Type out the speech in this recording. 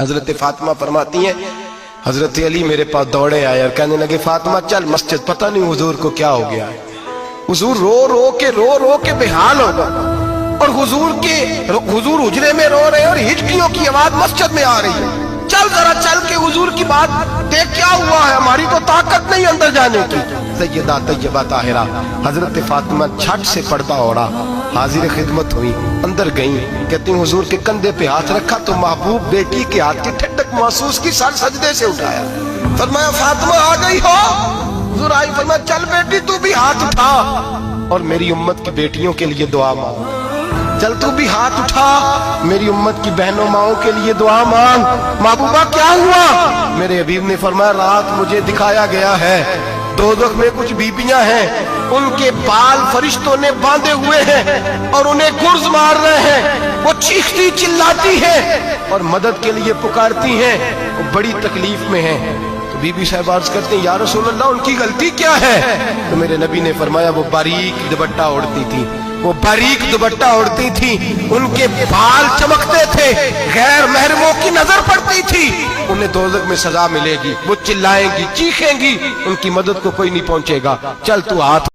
حضرت فاطمہ فرماتی ہیں حضرت علی میرے پاس دوڑے آئے اور کہنے لگے فاطمہ چل مسجد، پتہ نہیں حضور کو کیا ہو گیا ہے۔ حضور رو رو کے بحال ہو گئے اور حضور حجرے میں رو رہے اور ہچکیوں کی آواز مسجد میں آ رہی ہے۔ چل ذرا چل کے حضور کی بات دیکھ کیا ہوا ہے، ہماری تو طاقت نہیں اندر جانے کی۔ سیدہ طیبہ طاہرہ حضرت فاطمہ جھٹ سے پردہ اوڑا حاضر خدمت ہوئی، اندر گئیں، کہتی ہیں حضور کے کندھے پہ ہاتھ رکھا تو محبوب بیٹی کے ہاتھ کی ٹھنڈک محسوس کی، سر سجدے سے اٹھایا، فرمایا فاطمہ آ گئی ہو؟ حضور آئی، فرمایا چل بیٹی تو بھی ہاتھ اٹھا اور میری امت کی بیٹیوں کے لیے دعا مانگ، چل تو بھی ہاتھ اٹھا میری امت کی بہنوں ماؤں کے لیے دعا مانگ۔ محبوبہ کیا ہوا؟ میرے حبیب نے فرمایا رات مجھے دکھایا گیا ہے دوزخ میں کچھ بیبیاں ہیں، ان کے بال فرشتوں نے باندھے ہوئے ہیں اور انہیں گرز مار رہے ہیں، وہ چیختی چلاتی ہیں اور مدد کے لیے پکارتی ہیں، وہ بڑی تکلیف میں ہیں۔ تو بی بی صاحب عرض کرتے ہیں یا رسول اللہ ان کی غلطی کیا ہے؟ تو میرے نبی نے فرمایا وہ باریک دوپٹہ اوڑھتی تھی، وہ باریک دوپٹہ اوڑھتی تھی، ان کے بال چمکتے تھے، غیر محرموں کی نظر پڑتی تھی، انہیں دوزخ میں سزا ملے گی، وہ چلائیں گی چیخیں گی، ان کی مدد کو کوئی نہیں پہنچے گا، چل تو ہاتھ